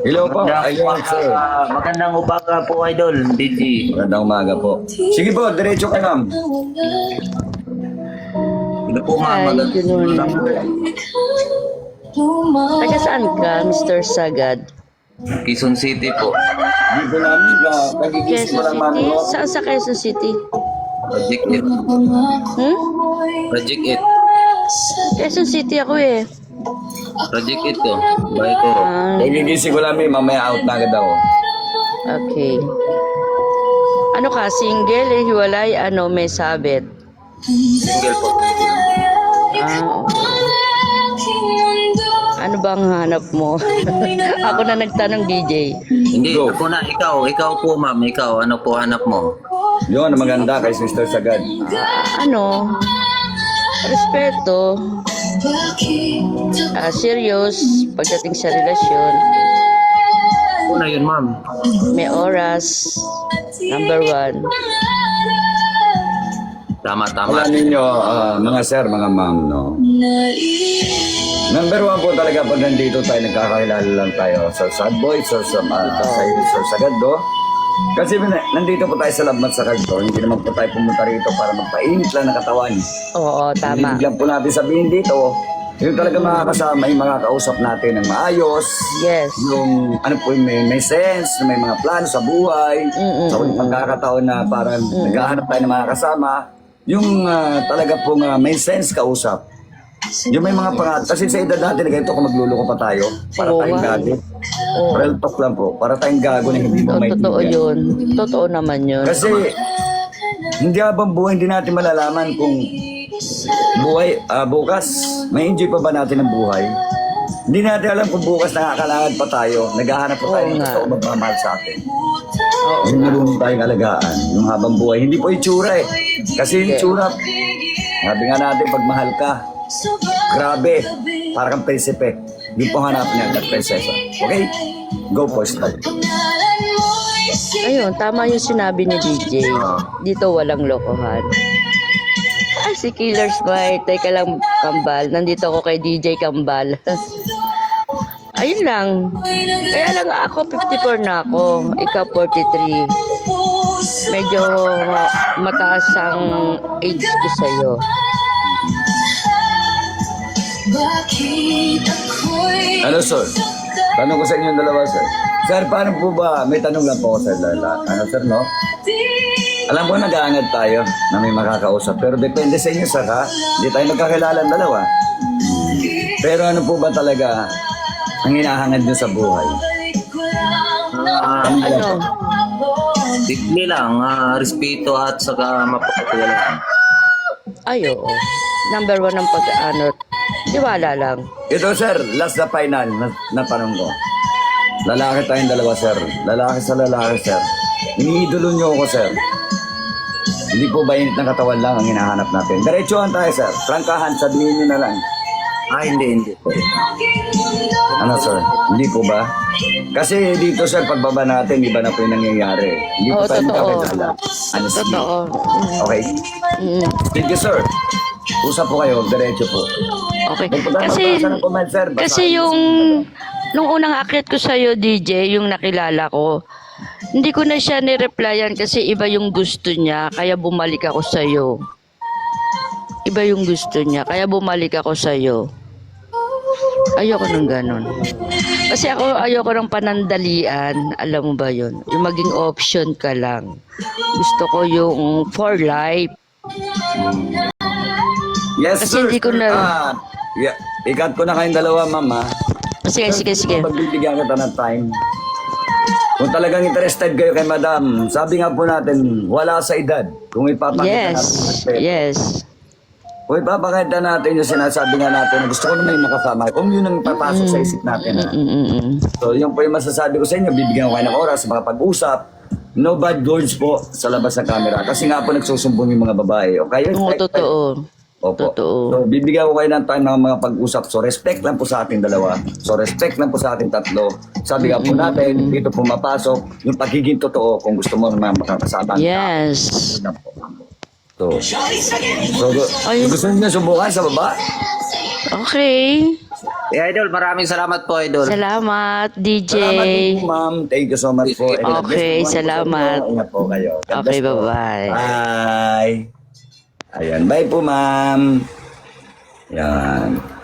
Hello po, ayun sir. Magandang umaga po, Idol. DJ. Magandang umaga po. Sige po, diretso ka lang. Ano po, ma'am? Hi, good morning. Taga saan ka, Mr. Sagad? Quezon City po. Dito namin, kagigising Quezon mo lang mami City? mo. Saan sa Quezon City? Project 8. Hmm? Project 8. Quezon City ako eh. Project 8 ko. Bahay ko. Kagigising ko lang, mamaya out na agad ako. Okay. Ano ka, single, hiwalay, may sabit? Single po. Okay. Ano bang hanap mo? Ako na nagtanong, DJ. Hindi, Go. ako na. Ikaw. Ikaw po, ma'am. Ikaw. Ano po hanap mo? Yun, maganda kay Mr. Sagad. Respeto, serious, pagdating sa relasyon, Una yun, ma'am. may oras, number one. Tama. Wala ninyo, mga sir, mga ma'am, no? Number one po talaga pag nandito tayo, nagkakakilala lang tayo sa sad boy, sa Sagad, no? Kasi nandito po tayo sa Labmat sa Sagad, hindi naman po tayo pumunta rito para magpainit lang ng katawan. Oo, tama. Hindi lang po natin sabihin dito, yung talaga makakasama, yung makakausap natin ng maayos, Yes. yung ano po, may sense, may mga plano sa buhay, sa ulit pagkakataon na parang naghahanap tayo ng mga kasama, yung talaga pong may sense kausap. Yung may mga pangat, kasi sa edad natin, ganito kung magluloko pa tayo, para Oo tayong nga. gago. Oo. Real talk lang po, para tayong gago na hindi mo may Totoo yun. Totoo naman yun. Kasi, hindi habang buhay, hindi natin malalaman kung buhay, bukas, may enjoy pa ba natin ang buhay? Hindi natin alam kung bukas nakakalangad pa tayo, naghahanap pa tayo Oo ng nga. totoo magmamahal sa atin. Oo. Yung marunong tayong alagaan, yung habang buhay. Hindi po itsura eh. Kasi yung itsura, sabi nga natin, pag mahal ka, grabe, parang prinsipe. Yung po hanapin natin at prinsesa. Okay? Go for start. Ayun, tama yung sinabi ni DJ. Dito walang lokohan. Ay, si Killer Smite. Teka lang, Kambal. Nandito ako kay DJ Kambal. Ayun lang. Kaya lang ako, 54 na ako. Ikaw, 43. Medyo mataas ang age ko sa'yo. Ano, sir? Tanong ko sa inyo dalawa, sir. Sir, paano po ba? May tanong lang po ako sa dalawa. Ano, sir, no? Alam ko nag-aangad tayo na may makakausap. Pero depende sa inyo, sir, ha? Hindi tayo magkakilala ang dalawa. Pero ano po ba talaga ang hinahangad nyo sa buhay? Ano? Digli lang. Respeto at saka mapapatiwalaan. Ay, oo. Number one ang tiwala lang. Ito, sir, last na final na tanong ko. Lalaki tayong dalawa, sir. Lalaki sa lalaki, sir. Iniidolo nyo ako, sir. Hindi po ba init ng katawan lang ang hinahanap natin? Diretsuhan tayo, sir. Prangkahan, sabihin nyo na lang. Hindi po. Ano, sir? Hindi po ba? Kasi dito, sir, pagbaba natin, iba na po yung nangyayari. Hindi po Oo, tayo totoo. magkakilala. Honestly. Totoo. Okay? Mm. Thank you, sir. Usap po kayo, diretso po. Okay. Magpunta Kasi, magbasa ng comment, sir. Basahin kasi niyo. nung unang akit ko sa'yo, DJ, yung nakilala ko, hindi ko na siya nireplyan kasi iba yung gusto niya, kaya bumalik ako sa'yo. Iba yung gusto niya, kaya bumalik ako sa'yo. Ayoko ng ganon. Kasi ako, ayoko ng panandalian, alam mo ba yun? Yung maging option ka lang. Gusto ko yung for life. Yes, Kasi sir. hindi ko na- Ikat ko na kayong dalawa, mama. Sige. Pagbibigyan kita ng time. Kung talagang interested kayo kay madam, sabi nga po natin, wala sa edad. Kung ipapakita natin. Yes. Kung ipapakita natin yung sinasabi nga natin, na gusto ko naman yung makasama. Kung yun ang papasok sa isip natin. Ha? So, yun po yung masasabi ko sa inyo. Bibigyan ko kayo ng oras, makapag-usap. No bad words po sa labas ng camera. Kasi nga po nagsusumbong yung mga babae. Okay? Oo, totoo. Opo. Totoo. So, bibigyan ko kayo ng time ng mga pag-usap. So, respect lang po sa ating dalawa. So, respect lang po sa ating tatlo. Sabi nga po natin, dito pumapasok yung pagiging totoo kung gusto mo naman makakasama. Yes. Yun lang po. So gusto niyo subukan sa baba? Okay. Idol, maraming salamat po, Idol. Salamat, DJ. Salamat din po, ma'am. Thank you so much po. And God bless Okay, po, ma'am, po sa salamat. inyo. Ingat po kayo. God Okay, bless po. bye-bye. Bye. Ayan, bye po, ma'am. Yan.